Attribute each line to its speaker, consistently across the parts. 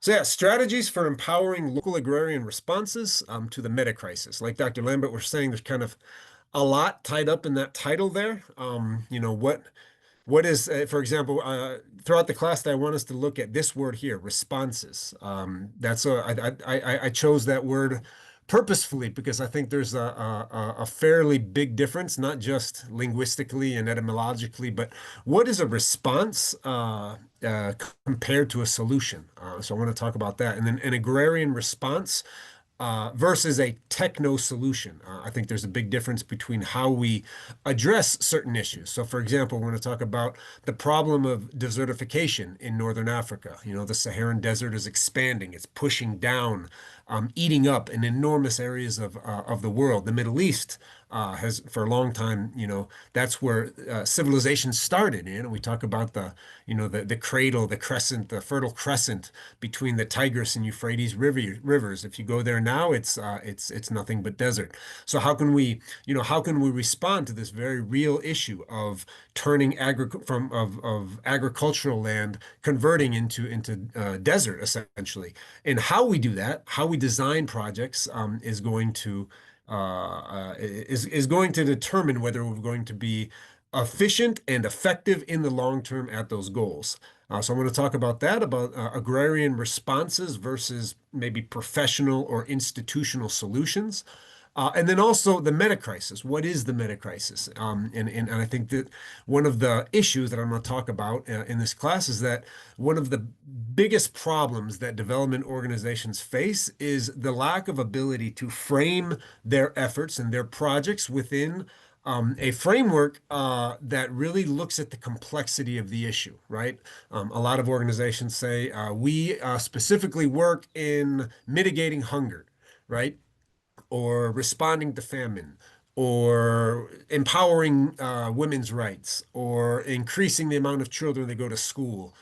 Speaker 1: So yeah, strategies for empowering local agrarian responses to the meta-crisis. Like Dr. Lambert was saying, there's kind of a lot tied up in that title there. What is, for example, throughout the class, I want us to look at this word here, responses. I chose that word purposefully because I think there's a fairly big difference, not just linguistically and etymologically, but what is a response uh, compared to a solution? So I want to talk about that. And then an agrarian response versus a techno solution. I think there's a big difference between how we address certain issues. So, for example, we're going to talk about the problem of desertification in Northern Africa. The Saharan desert is expanding, it's pushing down, eating up in enormous areas of the world. The Middle East has, for a long time, that's where civilization started. And we talk about the cradle, the crescent, the fertile crescent between the Tigris and Euphrates rivers. If you go there now, it's nothing but desert. So how can we respond to this very real issue of turning of agricultural land converting into desert essentially? And how we do that, how we design projects, is going to determine whether we're going to be efficient and effective in the long term at those goals. So I'm going to talk about that, about agrarian responses versus maybe professional or institutional solutions. And then also the meta crisis. What is the meta crisis? And I think that one of the issues that I'm going to talk about in this class is that one of the biggest problems that development organizations face is the lack of ability to frame their efforts and their projects within a framework that really looks at the complexity of the issue, right? A lot of organizations say we specifically work in mitigating hunger, right? Or responding to famine, or empowering women's rights, or increasing the amount of children that go to school,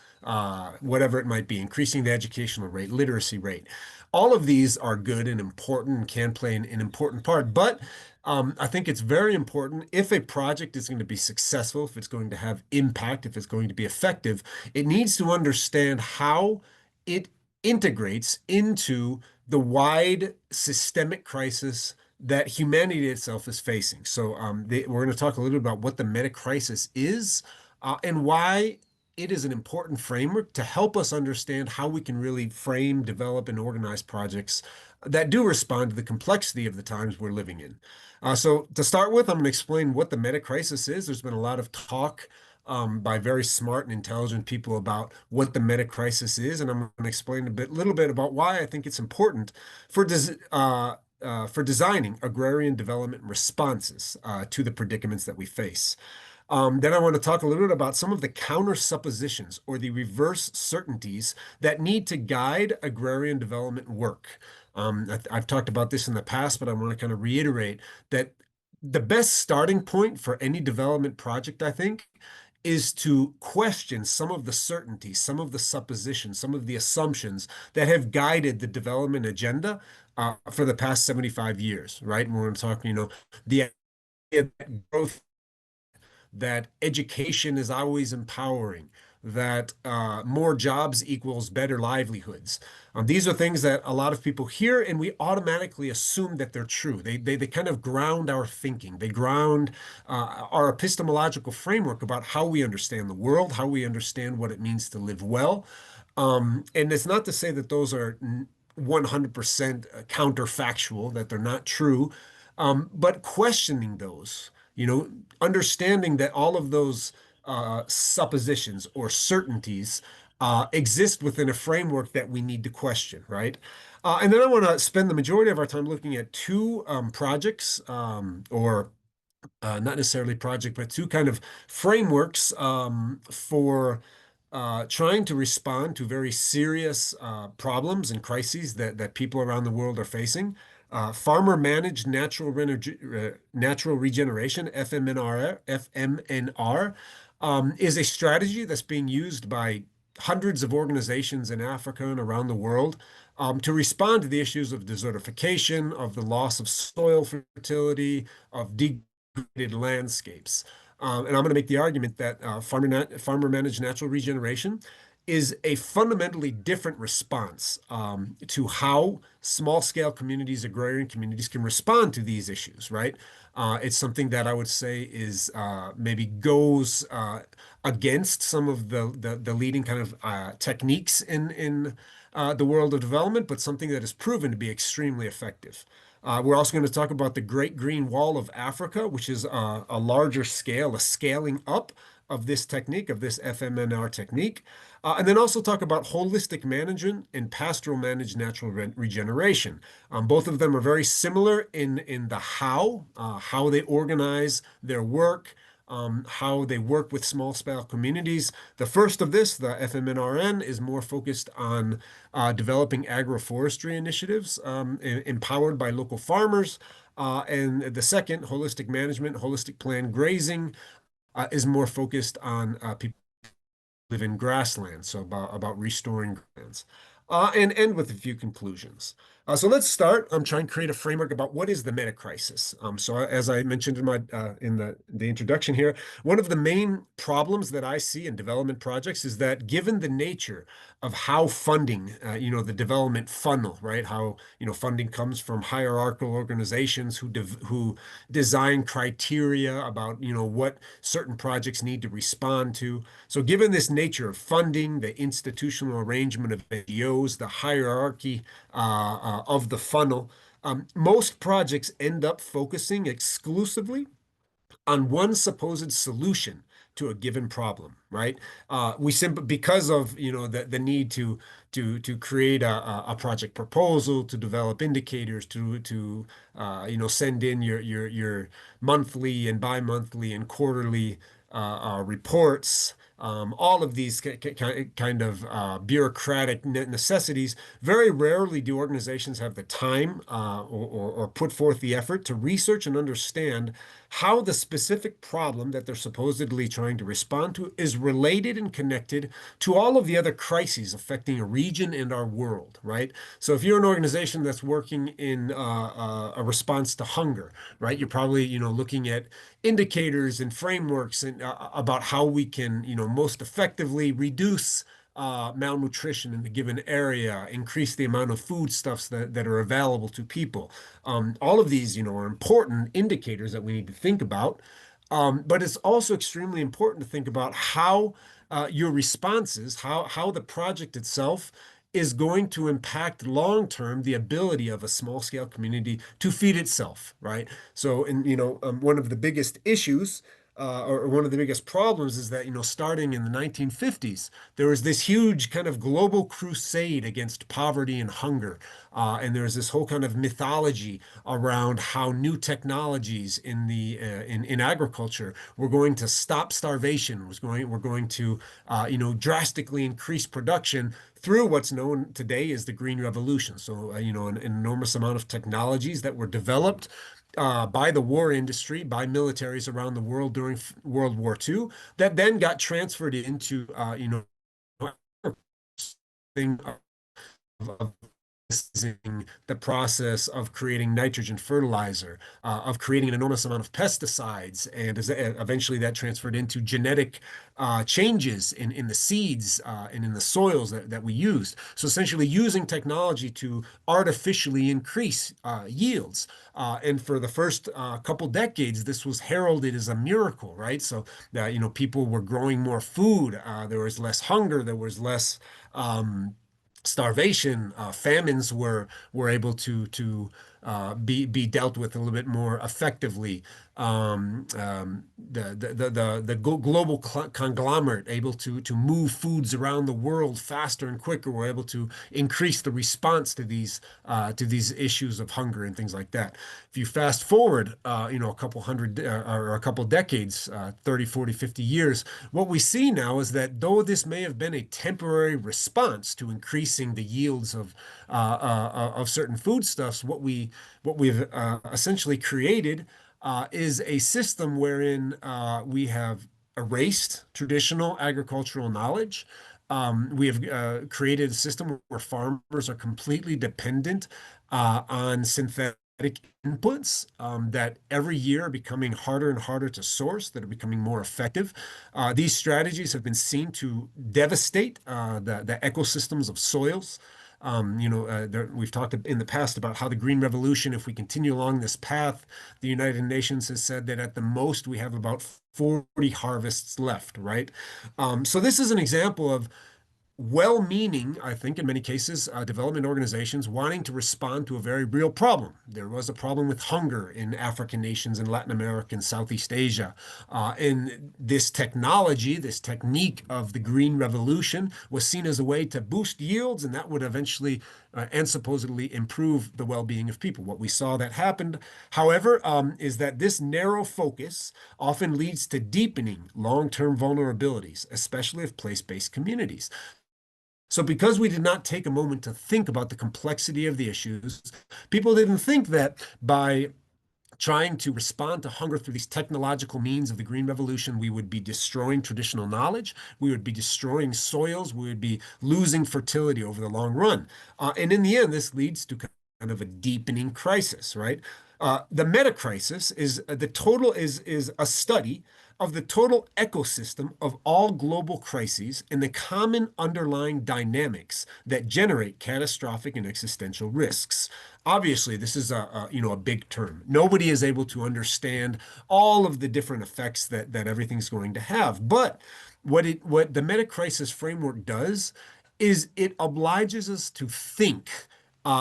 Speaker 1: whatever it might be, increasing the educational rate, literacy rate. All of these are good and important and can play an important part. But I think it's very important if a project is going to be successful, if it's going to have impact, if it's going to be effective, it needs to understand how it integrates into the wide systemic crisis that humanity itself is facing. So we're going to talk a little bit about what the meta crisis is and why it is an important framework to help us understand how we can really frame, develop, and organize projects that do respond to the complexity of the times we're living in. So to start with, I'm going to explain what the meta crisis is. There's been a lot of talk by very smart and intelligent people about what the meta crisis is, and I'm going to explain little bit about why I think it's important for for designing agrarian development responses to the predicaments that we face. Then I want to talk a little bit about some of the counter suppositions or the reverse certainties that need to guide agrarian development work. I've talked about this in the past, but I want to kind of reiterate that the best starting point for any development project, I think, is to question some of the certainties, some of the suppositions, some of the assumptions that have guided the development agenda for the past 75 years, right? And we're going to talk, the idea that growth, that education is always empowering, that more jobs equals better livelihoods. These are things that a lot of people hear, and we automatically assume that they're true. They kind of ground our thinking. They ground our epistemological framework about how we understand the world, how we understand what it means to live well. And it's not to say that those are 100% counterfactual, that they're not true, but questioning those, understanding that all of those suppositions or certainties exist within a framework that we need to question, right? And then I want to spend the majority of our time looking at two projects or not necessarily project, but two kind of frameworks for trying to respond to very serious problems and crises that people around the world are facing. Farmer managed natural regeneration, FMNR, is a strategy that's being used by hundreds of organizations in Africa and around the world to respond to the issues of desertification, of the loss of soil fertility, of degraded landscapes. And I'm going to make the argument that farmer managed natural regeneration is a fundamentally different response to how small scale communities, agrarian communities, can respond to these issues, right? It's something that I would say is maybe goes against some of the leading kind of techniques in the world of development, but something that is proven to be extremely effective. We're also going to talk about the Great Green Wall of Africa, which is a larger scale, a scaling up of this technique, of this FMNR technique. And then also talk about holistic management and pastoral managed natural regeneration. Both of them are very similar in the how they organize their work, how they work with small scale communities. The first of this, the FMNRN, is more focused on developing agroforestry initiatives empowered by local farmers. And the second, holistic management, holistic plan grazing, is more focused on people live in grasslands, so about restoring lands, and end with a few conclusions. So let's start. I'm trying to create a framework about what is the metacrisis. So as I mentioned in my in the introduction here, one of the main problems that I see in development projects is that given the nature of how funding, the development funnel, right? How funding comes from hierarchical organizations who design criteria about what certain projects need to respond to. So, given this nature of funding, the institutional arrangement of NGOs, the hierarchy of the funnel, most projects end up focusing exclusively on one supposed solution to a given problem, right? We simply because of the need to create a project proposal, to develop indicators, to send in your monthly and bi-monthly and quarterly reports. All of these kind of bureaucratic necessities. Very rarely do organizations have the time or put forth the effort to research and understand how the specific problem that they're supposedly trying to respond to is related and connected to all of the other crises affecting a region and our world, right? So if you're an organization that's working in a response to hunger, right, you're probably, looking at indicators and frameworks and about how we can, most effectively reduce malnutrition in a given area, increase the amount of foodstuffs that are available to people. All of these, are important indicators that we need to think about. But it's also extremely important to think about how your responses, how the project itself is going to impact long term the ability of a small scale community to feed itself, right? So, and one of the biggest issues or one of the biggest problems is that, starting in the 1950s, there was this huge kind of global crusade against poverty and hunger. And there's this whole kind of mythology around how new technologies in agriculture were going to stop starvation, we're going to drastically increase production through what's known today as the Green Revolution. So, an enormous amount of technologies that were developed by the war industry, by militaries around the world during World War II, that then got transferred into, thing of the process of creating nitrogen fertilizer, of creating an enormous amount of pesticides, and eventually that transferred into genetic changes in the seeds and in the soils that we used. So essentially using technology to artificially increase yields. And for the first couple decades, this was heralded as a miracle, right? So that, people were growing more food, there was less hunger, there was less starvation, famines were able to be dealt with a little bit more effectively. The global conglomerate able to move foods around the world faster and quicker were able to increase the response to these issues of hunger and things like that. If you fast forward, a couple hundred or a couple decades, 30, 40, 50 years, what we see now is that though this may have been a temporary response to increasing the yields of certain foodstuffs, what we've essentially created is a system wherein we have erased traditional agricultural knowledge. We have created a system where farmers are completely dependent on synthetic inputs that every year are becoming harder and harder to source, that are becoming more effective. These strategies have been seen to devastate the ecosystems of soils. We've talked in the past about how the Green Revolution, if we continue along this path, the United Nations has said that at the most we have about 40 harvests left, right? So this is an example of well-meaning, I think, in many cases, development organizations wanting to respond to a very real problem. There was a problem with hunger in African nations in Latin America and Southeast Asia. And this technology, this technique of the Green Revolution was seen as a way to boost yields, and that would eventually and supposedly improve the well-being of people. What we saw that happened, however, is that this narrow focus often leads to deepening long-term vulnerabilities, especially of place-based communities. So, because we did not take a moment to think about the complexity of the issues, people didn't think that by trying to respond to hunger through these technological means of the Green Revolution, we would be destroying traditional knowledge, we would be destroying soils, we would be losing fertility over the long run. And in the end, this leads to kind of a deepening crisis, right? The metacrisis is the total is a study of the total ecosystem of all global crises and the common underlying dynamics that generate catastrophic and existential risks. Obviously, this is a big term. Nobody is able to understand all of the different effects that everything's going to have. But what the meta-crisis framework does is it obliges us to think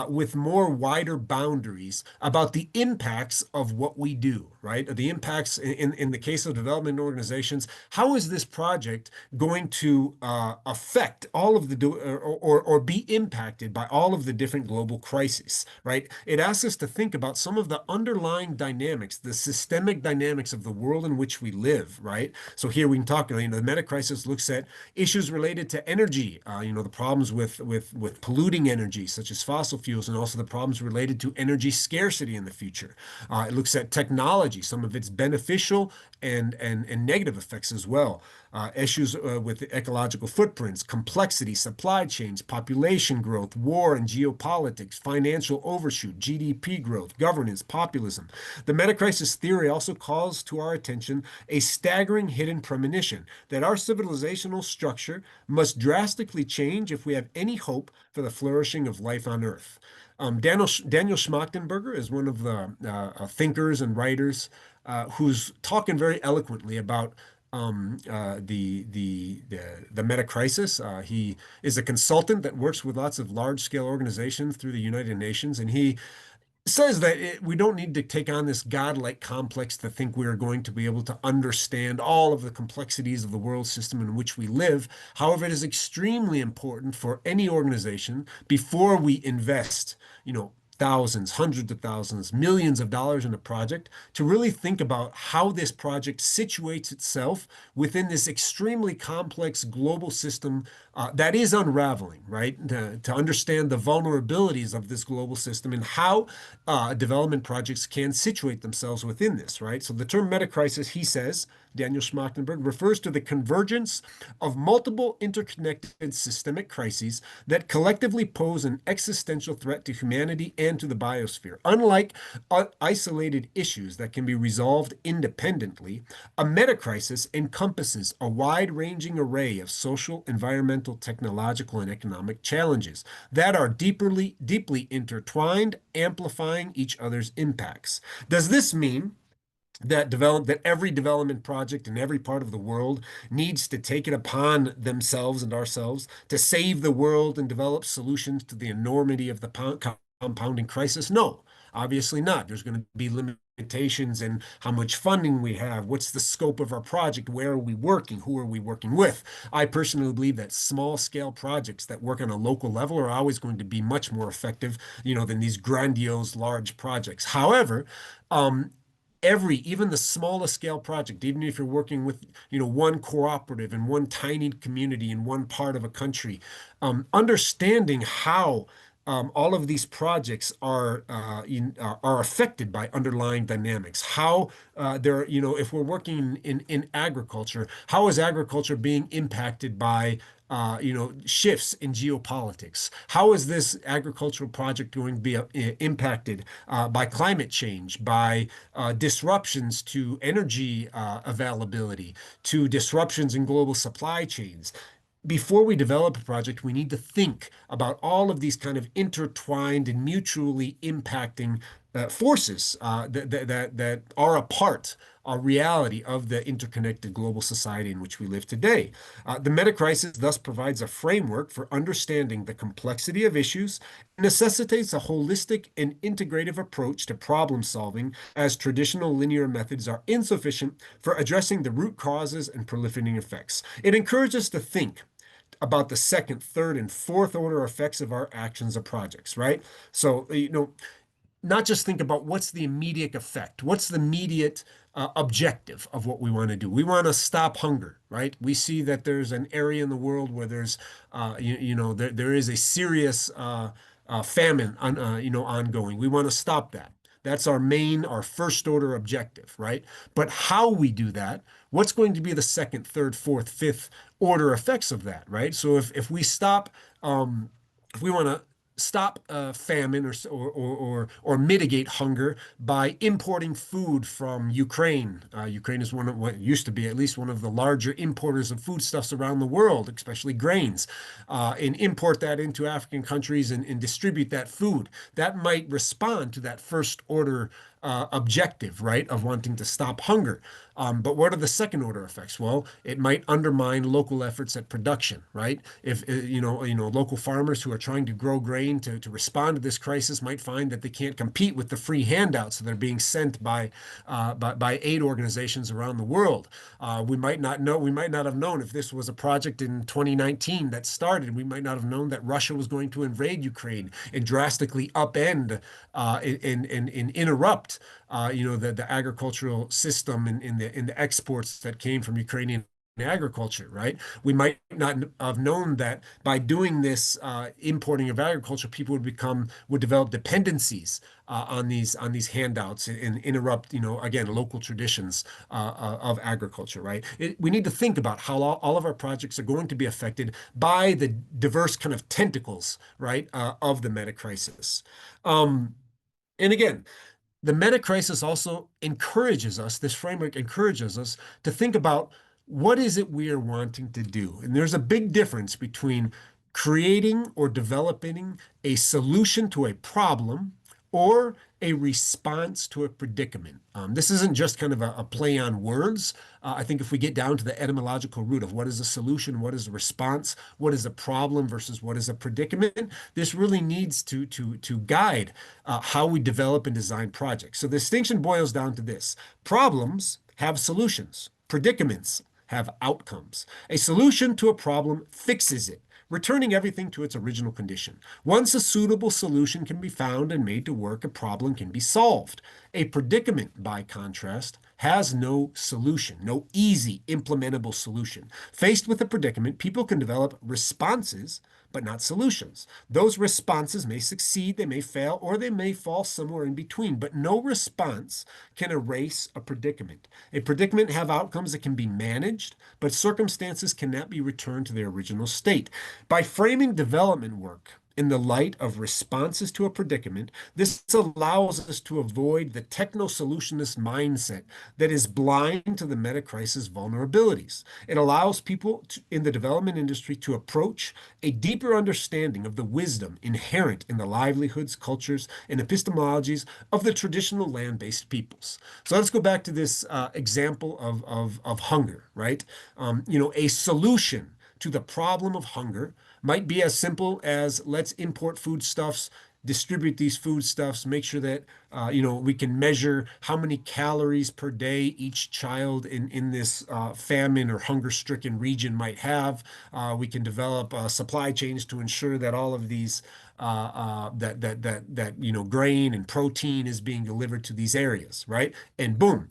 Speaker 1: with more wider boundaries about the impacts of what we do, right? The impacts in the case of development organizations. How is this project going to affect all of the or be impacted by all of the different global crises, right? It asks us to think about some of the underlying dynamics, the systemic dynamics of the world in which we live, right? So here we can talk, the meta crisis looks at issues related to energy, the problems with polluting energy, such as fossil fuels, and also the problems related to energy scarcity in the future. It looks at technology, some of its beneficial and negative effects as well. Issues with ecological footprints, complexity, supply chains, population growth, war and geopolitics, financial overshoot, GDP growth, governance, populism. The metacrisis theory also calls to our attention a staggering hidden premonition that our civilizational structure must drastically change if we have any hope for the flourishing of life on Earth. Daniel Schmachtenberger is one of the thinkers and writers who's talking very eloquently about the meta crisis. He is a consultant that works with lots of large scale organizations through the United Nations, and he says that we don't need to take on this godlike complex to think we are going to be able to understand all of the complexities of the world system in which we live. However, it is extremely important for any organization before we invest, thousands, hundreds of thousands, millions of dollars in a project to really think about how this project situates itself within this extremely complex global system that is unraveling, right? To understand the vulnerabilities of this global system and how development projects can situate themselves within this, right? So the term metacrisis, he says, Daniel Schmachtenberg, refers to the convergence of multiple interconnected systemic crises that collectively pose an existential threat to humanity and to the biosphere. Unlike isolated issues that can be resolved independently, a metacrisis encompasses a wide-ranging array of social, environmental, technological, and economic challenges that are deeply intertwined, amplifying each other's impacts. Does this mean that every development project in every part of the world needs to take it upon themselves and ourselves to save the world and develop solutions to the enormity of the compounding crisis? No, obviously not. There's going to be limitations in how much funding we have, what's the scope of our project, where are we working, who are we working with. I personally believe that small scale projects that work on a local level are always going to be much more effective, than these grandiose large projects. However, even the smallest scale project, even if you're working with, one cooperative in one tiny community in one part of a country, understanding how all of these projects are affected by underlying dynamics. How if we're working in agriculture, how is agriculture being impacted by shifts in geopolitics? How is this agricultural project going to be impacted by climate change, by disruptions to energy availability, to disruptions in global supply chains? Before we develop a project, we need to think about all of these kind of intertwined and mutually impacting forces that are a part, a reality of the interconnected global society in which we live today. The metacrisis thus provides a framework for understanding the complexity of issues and necessitates a holistic and integrative approach to problem solving, as traditional linear methods are insufficient for addressing the root causes and proliferating effects. It encourages us to think about the second, third, and fourth order effects of our actions or projects, right? So, not just think about what's the immediate effect, what's the immediate objective of what we want to do. We want to stop hunger, right? We see that there's an area in the world where there's, there is a serious famine, ongoing. We want to stop that. That's our first order objective, right? But how we do that, what's going to be the second, third, fourth, fifth order effects of that, right? So if we want to stop famine or mitigate hunger by importing food from Ukraine. Ukraine is one of what used to be at least one of the larger importers of foodstuffs around the world, especially grains, and import that into African countries and distribute that food. That might respond to that first order objective, right, of wanting to stop hunger. But what are the second order effects? Well, it might undermine local efforts at production, right? If local farmers who are trying to grow grain to respond to this crisis might find that they can't compete with the free handouts that are being sent by aid organizations around the world. We might not know. We might not have known if this was a project in 2019 that started. We might not have known that Russia was going to invade Ukraine and drastically upend and interrupt the agricultural system in the exports that came from Ukrainian agriculture, right? We might not have known that by doing this importing of agriculture, people would develop dependencies on these handouts and interrupt, again, local traditions of agriculture, right? We need to think about how all of our projects are going to be affected by the diverse kind of tentacles, right, of the meta crisis. And again, the meta crisis also encourages us, this framework encourages us to think about what is it we are wanting to do. And there's a big difference between creating or developing a solution to a problem or a response to a predicament. This isn't just kind of a play on words. I think if we get down to the etymological root of what is a solution, what is a response, what is a problem versus what is a predicament, this really needs to guide how we develop and design projects. So the distinction boils down to this: problems have solutions, predicaments have outcomes. A solution to a problem fixes it, returning everything to its original condition. Once a suitable solution can be found and made to work, a problem can be solved. A predicament, by contrast, has no solution, no easy implementable solution. Faced with a predicament, people can develop responses, but not solutions. Those responses may succeed, they may fail, or they may fall somewhere in between, but no response can erase a predicament. A predicament have outcomes that can be managed, but circumstances cannot be returned to their original state. By framing development work in the light of responses to a predicament, this allows us to avoid the techno-solutionist mindset that is blind to the meta-crisis vulnerabilities. It allows people in the development industry to approach a deeper understanding of the wisdom inherent in the livelihoods, cultures, and epistemologies of the traditional land-based peoples. So let's go back to this example of hunger, right? A solution to the problem of hunger might be as simple as let's import foodstuffs, distribute these foodstuffs, make sure that we can measure how many calories per day each child in this famine or hunger-stricken region might have. We can develop supply chains to ensure that all of these grain and protein is being delivered to these areas, right? And boom,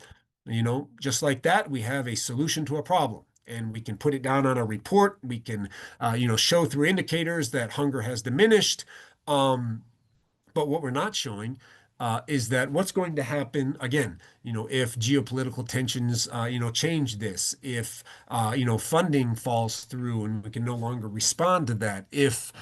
Speaker 1: just like that, we have a solution to a problem. And we can put it down on a report. We can, show through indicators that hunger has diminished. But what we're not showing is that what's going to happen again, if geopolitical tensions, change this, if, funding falls through and we can no longer respond to that, if,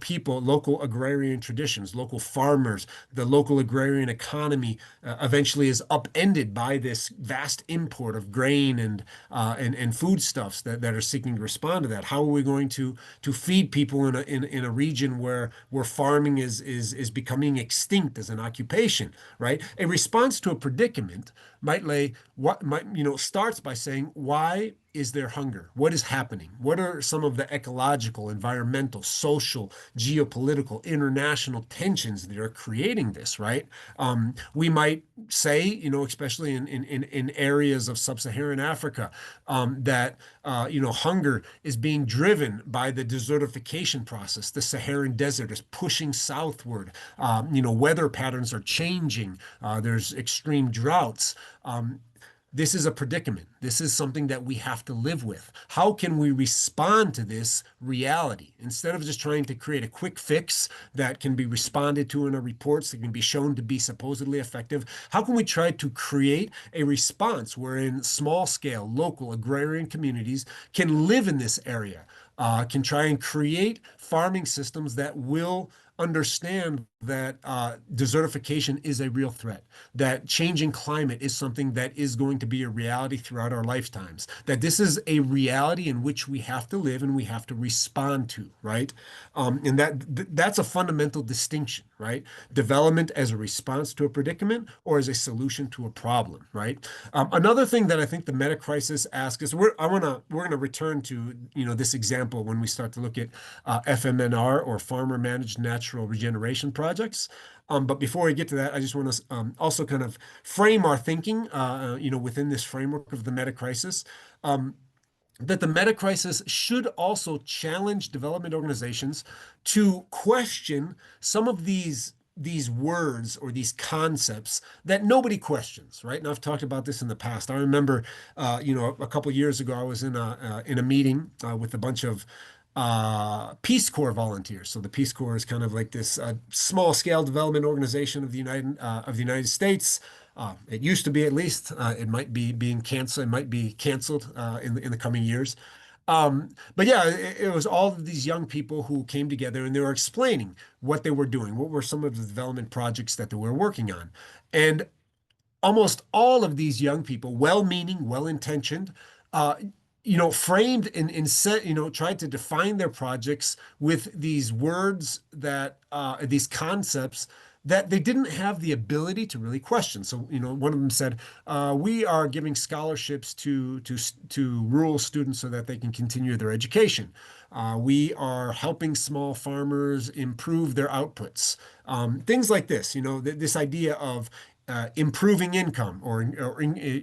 Speaker 1: people, local agrarian traditions, local farmers, the local agrarian economy eventually is upended by this vast import of grain and foodstuffs that are seeking to respond to that. How are we going to feed people in a region where farming is becoming extinct as an occupation, right? A response to a predicament might lay what might starts by saying, why is there hunger? What is happening? What are some of the ecological, environmental, social, geopolitical, international tensions that are creating this, right? We might say, especially in areas of sub-Saharan Africa, that hunger is being driven by the desertification process. The Saharan desert is pushing southward. Weather patterns are changing. There's extreme droughts. This is a predicament. This is something that we have to live with. How can we respond to this reality instead of just trying to create a quick fix that can be responded to in our reports that can be shown to be supposedly effective? How can we try to create a response wherein small scale local agrarian communities can live in this area, can try and create farming systems that will understand that desertification is a real threat, that changing climate is something that is going to be a reality throughout our lifetimes, that this is a reality in which we have to live and we have to respond to, right? And that's a fundamental distinction, right? Development as a response to a predicament or as a solution to a problem, right? Another thing that I think the meta crisis asks is we're gonna return to this example when we start to look at FMNR or farmer managed natural regeneration projects. But before we get to that, I just want to also kind of frame our thinking, within this framework of the meta crisis. That the meta crisis should also challenge development organizations to question some of these words or these concepts that nobody questions, right? And I've talked about this in the past. I remember, a couple years ago, I was in a meeting with a bunch of Peace Corps volunteers. So the Peace Corps is kind of like this small scale development organization of the United States. It used to be, at least. It might be being canceled. It might be canceled in the coming years. But yeah, it was all of these young people who came together and they were explaining what they were doing, what were some of the development projects that they were working on. And almost all of these young people, well-meaning, well-intentioned, uh, framed and said, tried to define their projects with these words these concepts that they didn't have the ability to really question. So, one of them said, "We are giving scholarships to rural students so that they can continue their education. We are helping small farmers improve their outputs." Things like this. This idea of improving income or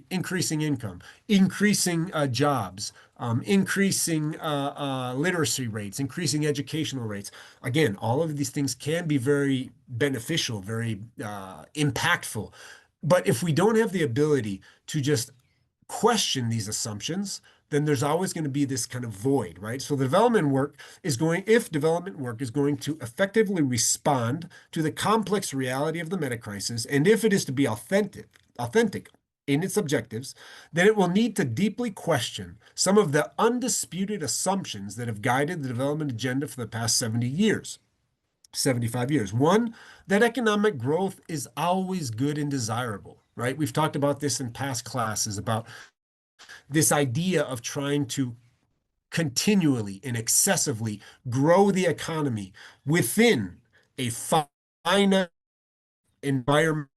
Speaker 1: increasing income, increasing jobs, increasing literacy rates, increasing educational rates. Again, all of these things can be very beneficial, very impactful. But if we don't have the ability to just question these assumptions, then there's always going to be this kind of void, right? So the development work if development work is going to effectively respond to the complex reality of the meta crisis, and if it is to be authentic in its objectives, then it will need to deeply question some of the undisputed assumptions that have guided the development agenda for the past 70 years. 75 years. One, that economic growth is always good and desirable, right? We've talked about this in past classes about this idea of trying to continually and excessively grow the economy within a finite environmental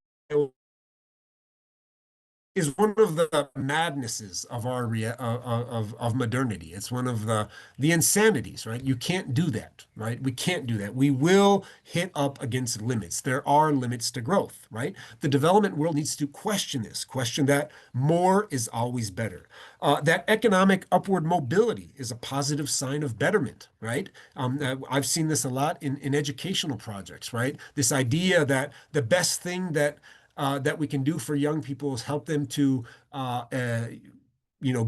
Speaker 1: is one of the madnesses of of modernity. It's one of the insanities, right? You can't do that, right? We can't do that. We will hit up against limits. There are limits to growth, right? The development world needs to question this, question that more is always better. That economic upward mobility is a positive sign of betterment, right? I've seen this a lot in educational projects, right? This idea that the best thing that we can do for young people is help them to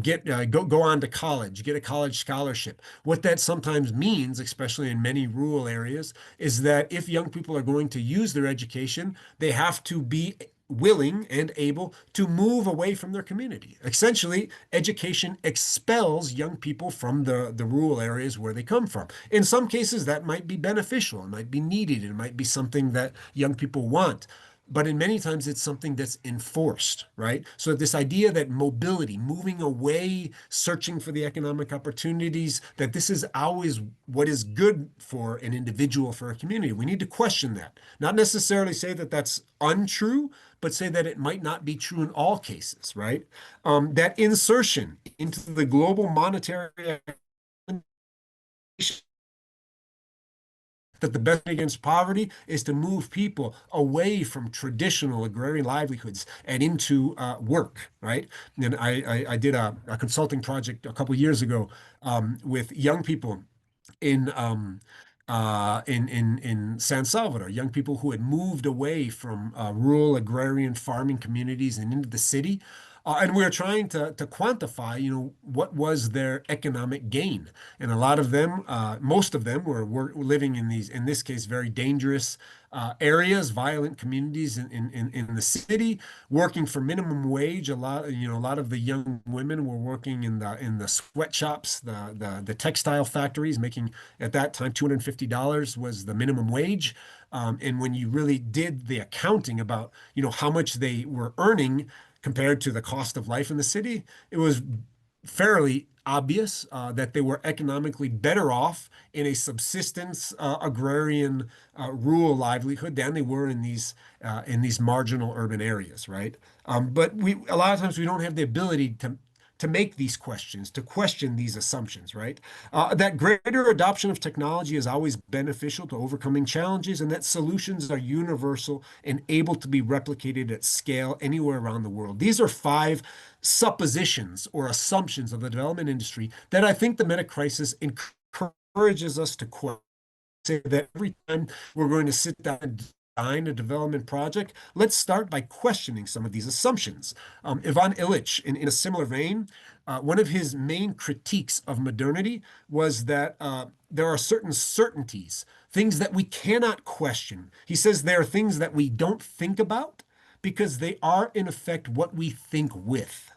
Speaker 1: get go on to college, get a college scholarship. What that sometimes means, especially in many rural areas, is that if young people are going to use their education, they have to be willing and able to move away from their community. Essentially, education expels young people from the rural areas where they come from. In some cases, that might be beneficial, it might be needed, it might be something that young people want. But in many times, it's something that's enforced, right? So this idea that mobility, moving away, searching for the economic opportunities, that this is always what is good for an individual, for a community. We need to question that. Not necessarily say that that's untrue, but say that it might not be true in all cases, right? That insertion into the global monetary that the best against poverty is to move people away from traditional agrarian livelihoods and into work, right? And I did a consulting project a couple years ago with young people in in San Salvador, young people who had moved away from rural agrarian farming communities and into the city. And we were trying to quantify, what was their economic gain. And a lot of them, most of them were living in these, in this case, very dangerous areas, violent communities in the city, working for minimum wage. A lot of the young women were working in the sweatshops, the textile factories, making at that time $250 was the minimum wage. And when you really did the accounting about, how much they were earning compared to the cost of life in the city, it was fairly obvious that they were economically better off in a subsistence agrarian rural livelihood than they were in these marginal urban areas, right? But we a lot of times we don't have the ability to make these questions, to question these assumptions, right? That greater adoption of technology is always beneficial to overcoming challenges, and that solutions are universal and able to be replicated at scale anywhere around the world. These are five suppositions or assumptions of the development industry that I think the Metacrisis encourages us to say that every time we're going to sit down and design a development project, let's start by questioning some of these assumptions. Ivan Illich, in a similar vein, one of his main critiques of modernity was that there are certain certainties, things that we cannot question. He says there are things that we don't think about because they are, in effect, what we think with.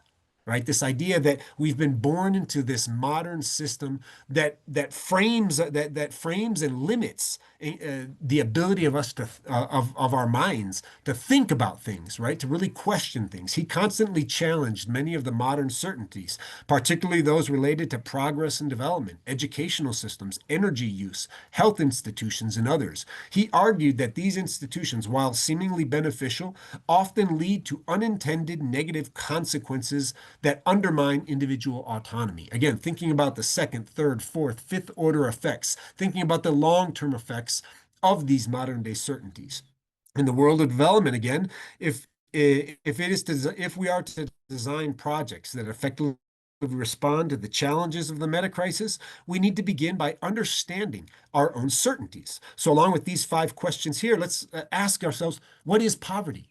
Speaker 1: Right, this idea that we've been born into this modern system that frames and limits the ability of us to of our minds to think about things, right, to really question things. He constantly challenged many of the modern certainties, particularly those related to progress and development, educational systems, energy use, health institutions, and others. He argued that these institutions, while seemingly beneficial, often lead to unintended negative consequences that undermine individual autonomy. Again, thinking about the second, third, fourth, fifth order effects, thinking about the long-term effects of these modern day certainties. In the world of development, again, if we are to design projects that effectively respond to the challenges of the meta crisis, we need to begin by understanding our own certainties. So, along with these five questions here, let's ask ourselves, what is poverty?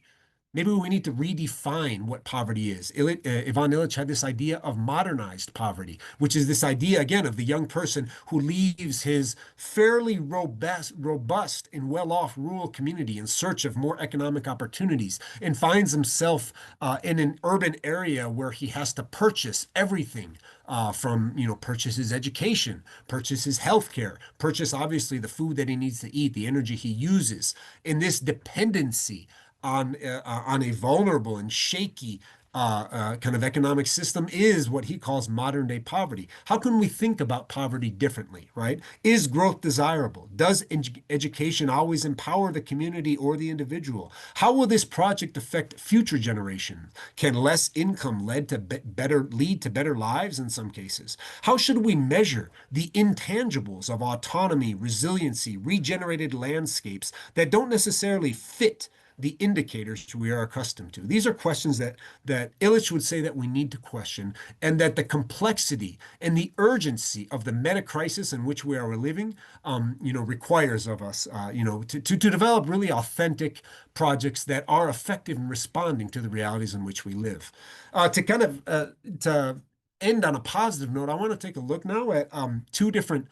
Speaker 1: Maybe we need to redefine what poverty is. Ivan Illich had this idea of modernized poverty, which is this idea, again, of the young person who leaves his fairly robust and well-off rural community in search of more economic opportunities and finds himself in an urban area where he has to purchase everything from, purchase his education, purchase his healthcare, purchase, obviously, the food that he needs to eat, the energy he uses. In this dependency on a vulnerable and shaky kind of economic system is what he calls modern day poverty. How can we think about poverty differently, right? Is growth desirable? Does education always empower the community or the individual? How will this project affect future generations? Can less income lead to better lives in some cases? How should we measure the intangibles of autonomy, resiliency, regenerated landscapes that don't necessarily fit the indicators we are accustomed to? These are questions that Illich would say that we need to question, and that the complexity and the urgency of the meta crisis in which we are living, requires of us, to develop really authentic projects that are effective in responding to the realities in which we live. To kind of to end on a positive note, I want to take a look now at two different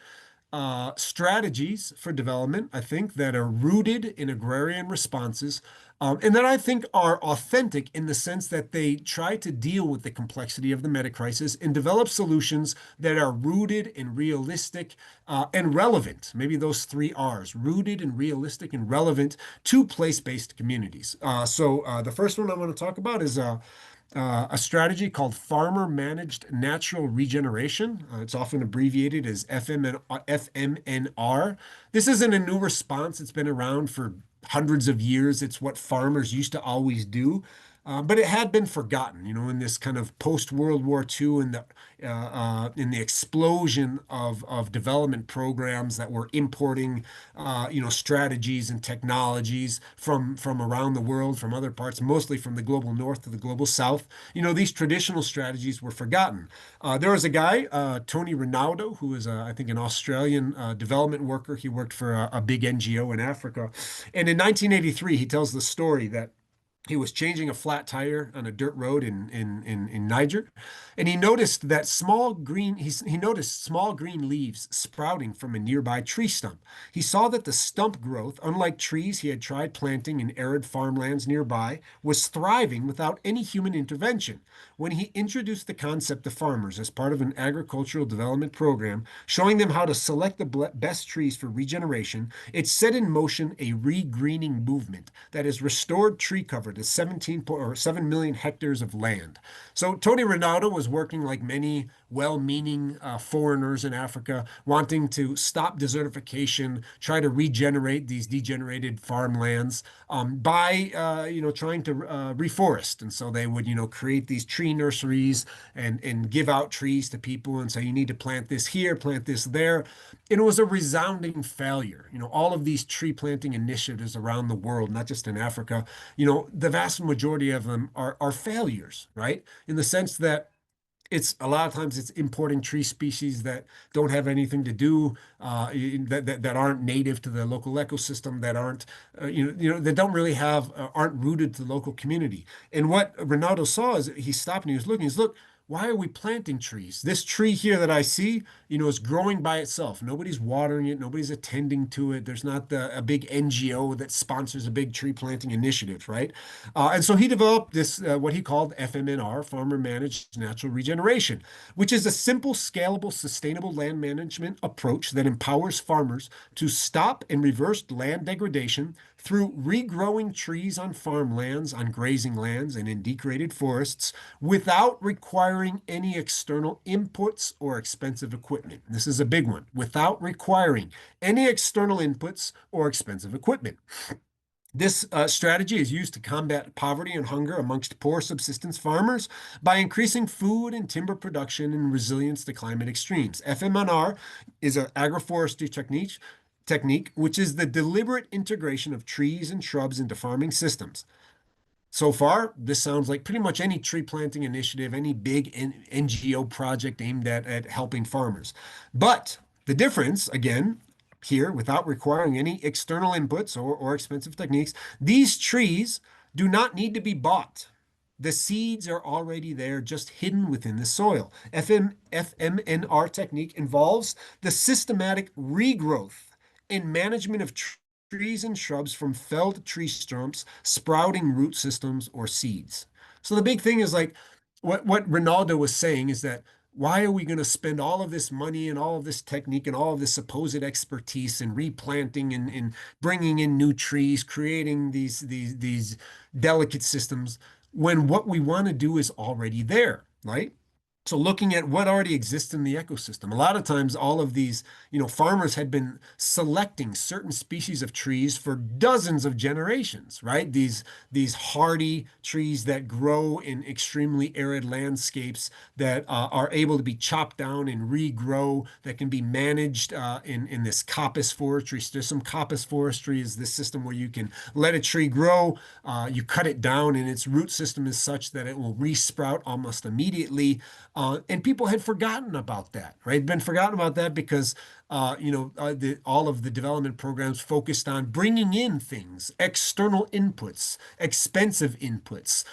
Speaker 1: strategies for development, I think, that are rooted in agrarian responses, and that I think are authentic in the sense that they try to deal with the complexity of the metacrisis and develop solutions that are rooted and realistic and relevant. Maybe those three R's: rooted and realistic and relevant to place-based communities. So the first one I want to talk about is a strategy called farmer managed natural regeneration. It's often abbreviated as FMNR. This isn't a new response, it's been around for hundreds of years. It's what farmers used to always do. But it had been forgotten, in this kind of post-World War II and in the explosion of development programs that were importing, strategies and technologies from around the world, from other parts, mostly from the global north to the global south. These traditional strategies were forgotten. There was a guy, Tony Ronaldo, who is, I think, an Australian development worker. He worked for a big NGO in Africa. And in 1983, he tells the story that he was changing a flat tire on a dirt road in Niger, and he noticed that he noticed small green leaves sprouting from a nearby tree stump. He saw that the stump growth, unlike trees he had tried planting in arid farmlands nearby, was thriving without any human intervention. When he introduced the concept to farmers as part of an agricultural development program, showing them how to select the best trees for regeneration, it set in motion a regreening movement that has restored tree cover to 7 million hectares of land. So Tony Ronaldo was working like many well-meaning foreigners in Africa, wanting to stop desertification, try to regenerate these degenerated farmlands by trying to reforest. And so they would create these tree nurseries and give out trees to people and say you need to plant this here, plant this there. And it was a resounding failure. All of these tree planting initiatives around the world, not just in Africa, the vast majority of them are failures, right? In the sense that it's a lot of times it's importing tree species that don't have anything to do that aren't native to the local ecosystem, that aren't that don't really have aren't rooted to the local community. And what Ronaldo saw is he stopped and he was looking. He's look. Why are we planting trees? This tree here that I see, is growing by itself. Nobody's watering it. Nobody's attending to it. There's not a big NGO that sponsors a big tree planting initiative, right? And so he developed this, what he called FMNR, Farmer Managed Natural Regeneration, which is a simple, scalable, sustainable land management approach that empowers farmers to stop and reverse land degradation through regrowing trees on farmlands, on grazing lands, and in degraded forests without requiring any external inputs or expensive equipment. This is a big one, without requiring any external inputs or expensive equipment. This strategy is used to combat poverty and hunger amongst poor subsistence farmers by increasing food and timber production and resilience to climate extremes. FMNR is an agroforestry technique, which is the deliberate integration of trees and shrubs into farming systems. So far, this sounds like pretty much any tree planting initiative, any big NGO project aimed at helping farmers. But the difference, again, here, without requiring any external inputs or expensive techniques, these trees do not need to be bought. The seeds are already there, just hidden within the soil. FMNR technique involves the systematic regrowth and management of trees and shrubs from felled tree stumps, sprouting root systems, or seeds. So the big thing is like what Ronaldo was saying is that why are we going to spend all of this money and all of this technique and all of this supposed expertise in replanting and bringing in new trees, creating these delicate systems when what we want to do is already there, right? So looking at what already exists in the ecosystem, a lot of times all of these, farmers had been selecting certain species of trees for dozens of generations, right? These hardy trees that grow in extremely arid landscapes that are able to be chopped down and regrow, that can be managed in this coppice forestry system. Coppice forestry is this system where you can let a tree grow, you cut it down, and its root system is such that it will resprout almost immediately. And people had forgotten about that, right? Been forgotten about that because all of the development programs focused on bringing in things, external inputs, expensive inputs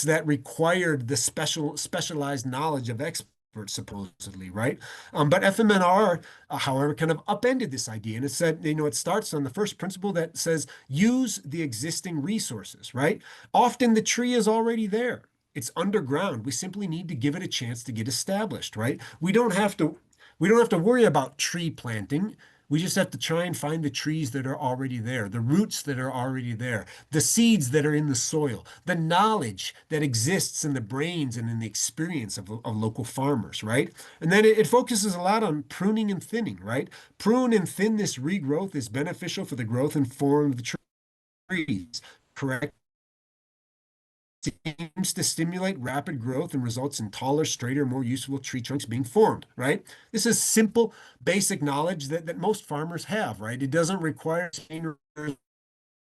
Speaker 1: that required the specialized knowledge of experts supposedly, right? But FMNR, however, kind of upended this idea, and it said, it starts on the first principle that says use the existing resources, right? Often the tree is already there. It's underground. We simply need to give it a chance to get established, right? We don't have to worry about tree planting. We just have to try and find the trees that are already there, the roots that are already there, the seeds that are in the soil, the knowledge that exists in the brains and in the experience of local farmers, right? And then it focuses a lot on pruning and thinning, right? Prune and thin this regrowth is beneficial for the growth and form of the trees, correct? Seems to stimulate rapid growth and results in taller, straighter, more useful tree trunks being formed, right? This is simple, basic knowledge that most farmers have, right? It doesn't require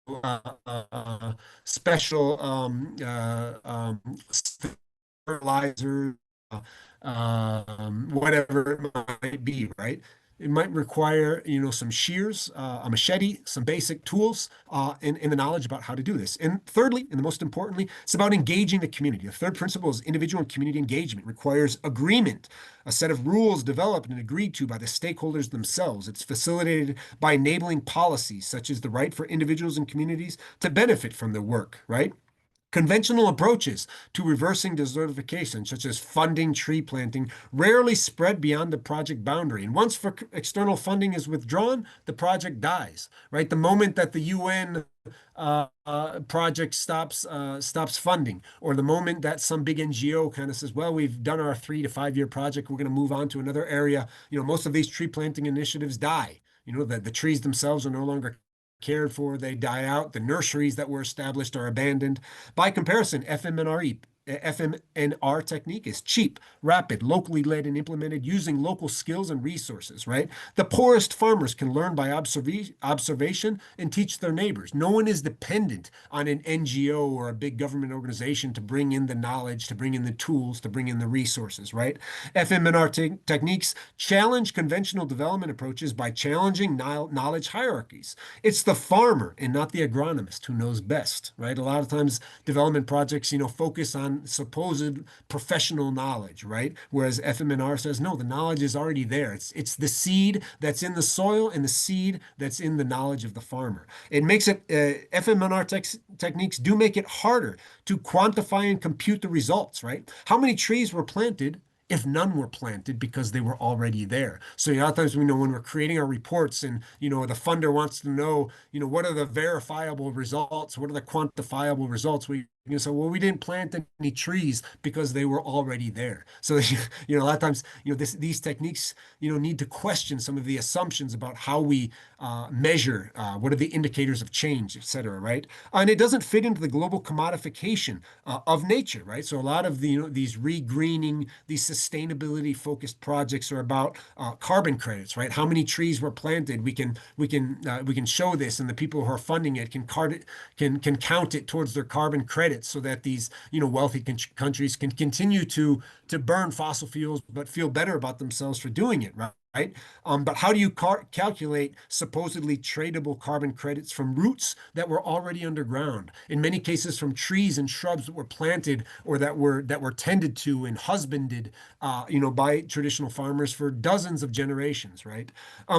Speaker 1: uh, uh, special fertilizer, whatever it might be, right? It might require, some shears, a machete, some basic tools, and the knowledge about how to do this. And thirdly, and the most importantly, it's about engaging the community. The third principle is individual and community engagement. It requires agreement, a set of rules developed and agreed to by the stakeholders themselves. It's facilitated by enabling policies such as the right for individuals and communities to benefit from their work, right? Conventional approaches to reversing desertification, such as funding tree planting, rarely spread beyond the project boundary. And once external funding is withdrawn, the project dies, right? The moment that the UN project stops funding, or the moment that some big NGO kind of says, "Well, we've done our 3 to 5 year project, we're going to move on to another area." Most of these tree planting initiatives die. The trees themselves are no longer cared for, they die out. The nurseries that were established are abandoned. By comparison, FMNR technique is cheap, rapid, locally led, and implemented using local skills and resources, right? The poorest farmers can learn by observation and teach their neighbors. No one is dependent on an NGO or a big government organization to bring in the knowledge, to bring in the tools, to bring in the resources, right? FMNR techniques challenge conventional development approaches by challenging knowledge hierarchies. It's the farmer and not the agronomist who knows best, right? A lot of times development projects, focus on supposed professional knowledge, right? Whereas FMNR says, no, the knowledge is already there. It's the seed that's in the soil and the seed that's in the knowledge of the farmer. It makes it, FMNR techniques do make it harder to quantify and compute the results, right? How many trees were planted if none were planted because they were already there? So a lot of times we know when we're creating our reports and the funder wants to know, what are the verifiable results, what are the quantifiable results, we say, well, we didn't plant any trees because they were already there. So a lot of times these techniques need to question some of the assumptions about how we measure, what are the indicators of change, et cetera, right? And it doesn't fit into the global commodification of nature, right? So a lot of these regreening, these sustainability focused projects are about carbon credits, right? How many trees were planted? We can show this, and the people who are funding it can count it towards their carbon credits, so that these wealthy countries can continue to burn fossil fuels but feel better about themselves for doing it, right? Right? But how do you calculate supposedly tradable carbon credits from roots that were already underground? In many cases, from trees and shrubs that were planted or that were tended to and husbanded, by traditional farmers for dozens of generations. Right?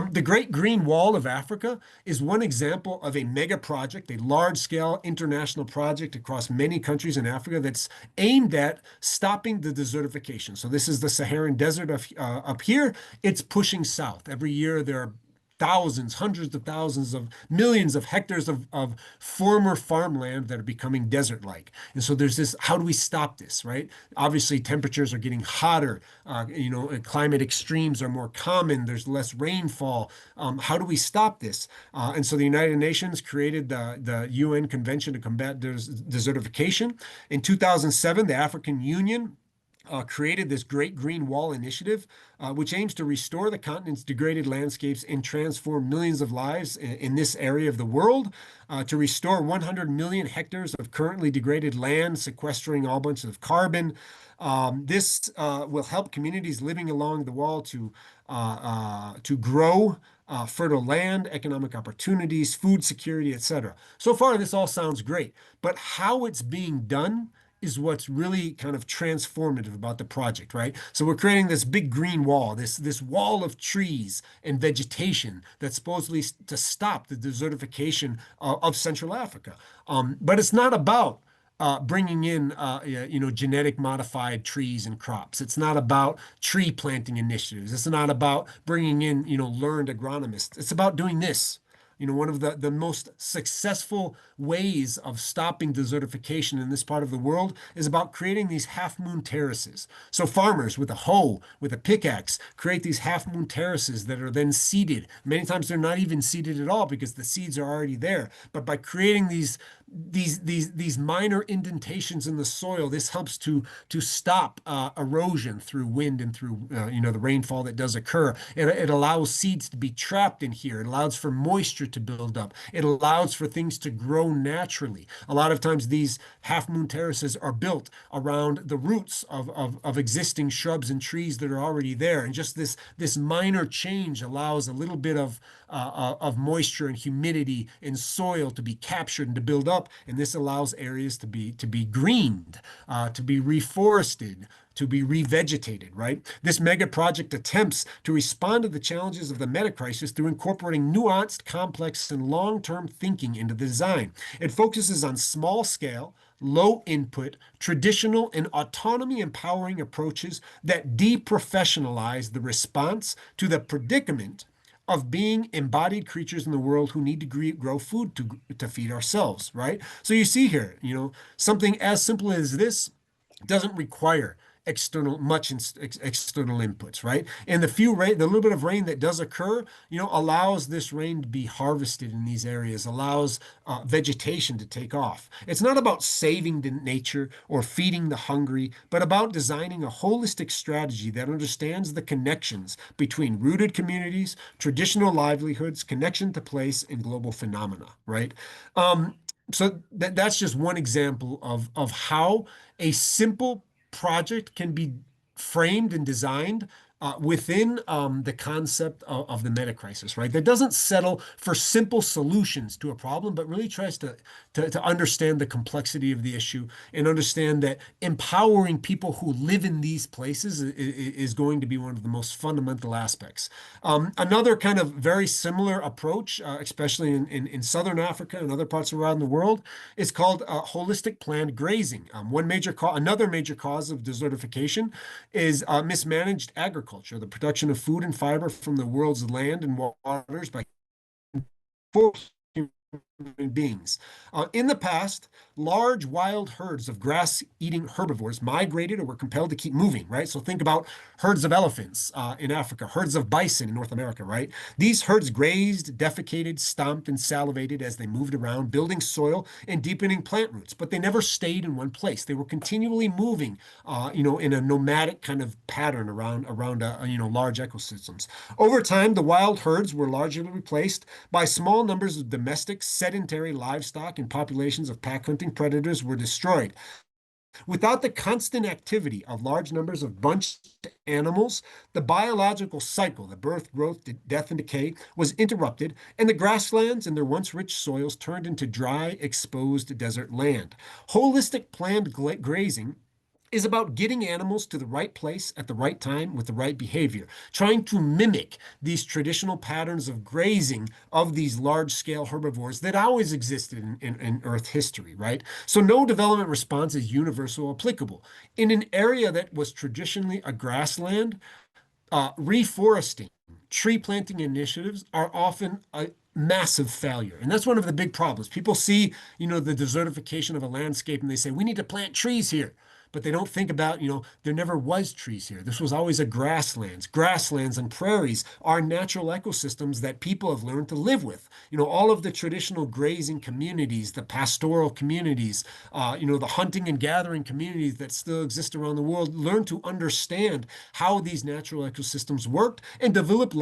Speaker 1: The Great Green Wall of Africa is one example of a mega project, a large-scale international project across many countries in Africa that's aimed at stopping the desertification. So this is the Saharan desert up here. It's pushing south. Every year there are thousands, hundreds of thousands of millions of hectares of former farmland that are becoming desert-like. And so there's this, how do we stop this, right? Obviously, temperatures are getting hotter, and climate extremes are more common, there's less rainfall. How do we stop this? And so the United Nations created the UN Convention to Combat Desertification. In 2007, the African Union created this Great Green Wall Initiative, which aims to restore the continent's degraded landscapes and transform millions of lives in this area of the world, to restore 100 million hectares of currently degraded land, sequestering all bunches of carbon. This will help communities living along the wall to grow fertile land, economic opportunities, food security, etc. So far, this all sounds great, but how it's being done is what's really kind of transformative about the project, right? So we're creating this big green wall, this wall of trees and vegetation that's supposedly to stop the desertification of Central Africa. But it's not about bringing in, genetic modified trees and crops. It's not about tree planting initiatives. It's not about bringing in, learned agronomists. It's about doing this. One of the most successful ways of stopping desertification in this part of the world is about creating these half moon terraces. So farmers with a hoe, with a pickaxe, create these half moon terraces that are then seeded. Many times they're not even seeded at all because the seeds are already there. But by creating these minor indentations in the soil, this helps to stop erosion through wind and through the rainfall that does occur. It allows seeds to be trapped in here. It allows for moisture to build up. It allows for things to grow naturally. A lot of times these half moon terraces are built around the roots of existing shrubs and trees that are already there, and just this minor change allows a little bit of moisture and humidity in soil to be captured and to build up, and this allows areas to be greened, to be reforested, to be revegetated, right? This mega project attempts to respond to the challenges of the metacrisis through incorporating nuanced, complex, and long-term thinking into the design. It focuses on small scale, low input, traditional, and autonomy empowering approaches that deprofessionalize the response to the predicament of being embodied creatures in the world who need to grow food to feed ourselves, right? So you see here, something as simple as this doesn't require external inputs, right? And the little bit of rain that does occur, allows this rain to be harvested in these areas, allows vegetation to take off. It's not about saving the nature or feeding the hungry, but about designing a holistic strategy that understands the connections between rooted communities, traditional livelihoods, connection to place, and global phenomena, right? So that's just one example of how a simple project can be framed and designed within the concept of the meta crisis, right? That doesn't settle for simple solutions to a problem, but really tries to understand the complexity of the issue and understand that empowering people who live in these places is going to be one of the most fundamental aspects. Another kind of very similar approach, especially in Southern Africa and other parts around the world, is called holistic planned grazing. Another major cause of desertification is mismanaged agriculture, the production of food and fiber from the world's land and waters by human beings. In the past, large wild herds of grass-eating herbivores migrated or were compelled to keep moving, right? So think about herds of elephants in Africa, herds of bison in North America, right? These herds grazed, defecated, stomped, and salivated as they moved around, building soil and deepening plant roots, but they never stayed in one place. They were continually moving, in a nomadic kind of pattern around large ecosystems. Over time, the wild herds were largely replaced by small numbers of domestic sedentary livestock, and populations of pack hunting predators were destroyed. Without the constant activity of large numbers of bunched animals, the biological cycle, the birth, growth, death, and decay, was interrupted, and the grasslands and their once rich soils turned into dry, exposed desert land. Holistic planned grazing is about getting animals to the right place at the right time with the right behavior, trying to mimic these traditional patterns of grazing of these large scale herbivores that always existed in Earth history, right? So no development response is universal applicable. In an area that was traditionally a grassland, reforesting, tree planting initiatives are often a massive failure. And that's one of the big problems. People see, the desertification of a landscape and they say, we need to plant trees here. but they don't think about, there never was trees here. This was always a grasslands. Grasslands and prairies are natural ecosystems that people have learned to live with. All of the traditional grazing communities, the pastoral communities, the hunting and gathering communities that still exist around the world learned to understand how these natural ecosystems worked and developed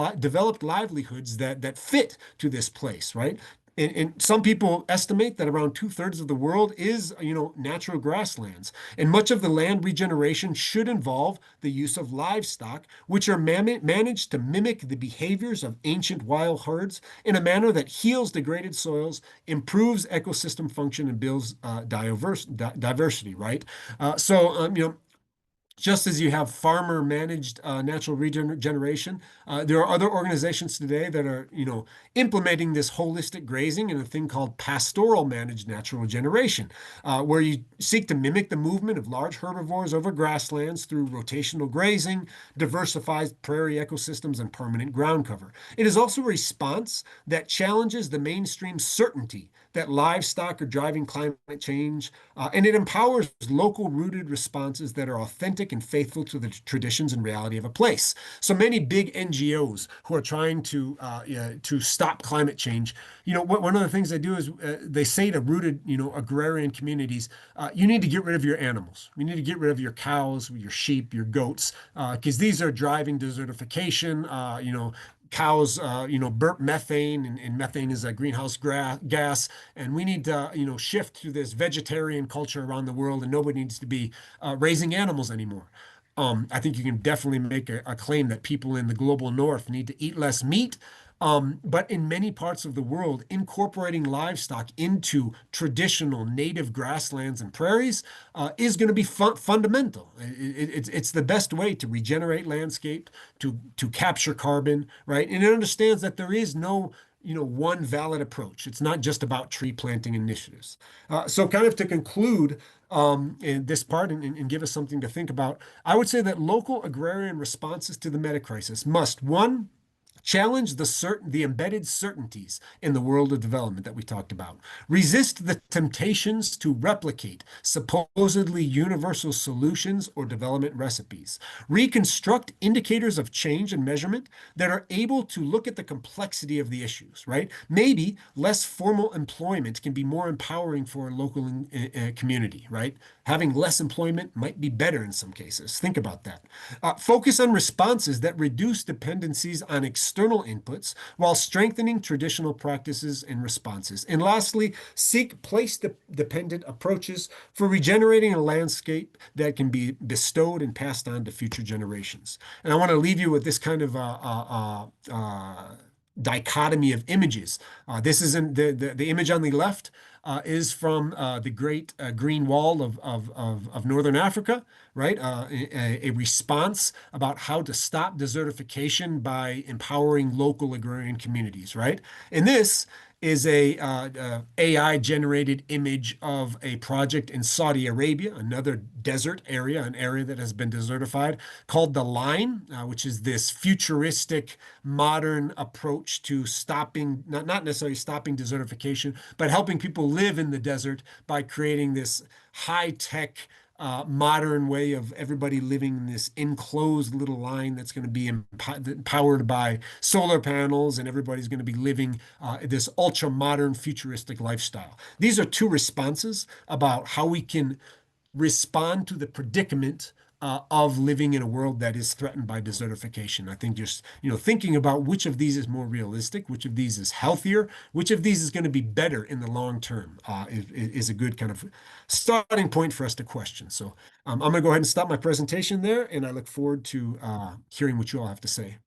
Speaker 1: livelihoods that fit to this place, right? And some people estimate that around two-thirds of the world is, natural grasslands. And much of the land regeneration should involve the use of livestock, which are managed to mimic the behaviors of ancient wild herds in a manner that heals degraded soils, improves ecosystem function, and builds diversity, right? Just as you have farmer managed natural regeneration, there are other organizations today that are, implementing this holistic grazing in a thing called pastoral managed natural regeneration, where you seek to mimic the movement of large herbivores over grasslands through rotational grazing, diversified prairie ecosystems, and permanent ground cover. It is also a response that challenges the mainstream certainty that livestock are driving climate change, and it empowers local rooted responses that are authentic and faithful to the traditions and reality of a place. So many big NGOs who are trying to stop climate change, one of the things they do is they say to rooted, agrarian communities, you need to get rid of your animals. You need to get rid of your cows, your sheep, your goats, because these are driving desertification. Cows, burp methane, and methane is a greenhouse gas. And we need to, shift to this vegetarian culture around the world, and nobody needs to be raising animals anymore. I think you can definitely make a claim that people in the global north need to eat less meat. But in many parts of the world, incorporating livestock into traditional native grasslands and prairies is going to be fundamental. It's the best way to regenerate landscape, to capture carbon, right? And it understands that there is no one valid approach. It's not just about tree planting initiatives. So kind of to conclude in this part and give us something to think about, I would say that local agrarian responses to the metacrisis must, one, challenge the embedded certainties in the world of development that we talked about. Resist the temptations to replicate supposedly universal solutions or development recipes. Reconstruct indicators of change and measurement that are able to look at the complexity of the issues, right? Maybe less formal employment can be more empowering for a local community, right? Having less employment might be better in some cases. Think about that. Focus on responses that reduce dependencies on external inputs while strengthening traditional practices and responses. And lastly, seek place-dependent approaches for regenerating a landscape that can be bestowed and passed on to future generations. And I want to leave you with this kind of dichotomy of images. This is the image on the left is from the Great Green Wall of Northern Africa, right? A response about how to stop desertification by empowering local agrarian communities, right? And this is a AI generated image of a project in Saudi Arabia, another desert area, an area that has been desertified, called the Line, which is this futuristic, modern approach to stopping, not necessarily stopping desertification, but helping people live in the desert by creating this high tech modern way of everybody living in this enclosed little line that's going to be powered by solar panels, and everybody's going to be living this ultra modern futuristic lifestyle. These are two responses about how we can respond to the predicament of living in a world that is threatened by desertification. I think just thinking about which of these is more realistic, which of these is healthier, which of these is going to be better in the long term is a good kind of starting point for us to question. So I'm going to go ahead and stop my presentation there, and I look forward to hearing what you all have to say.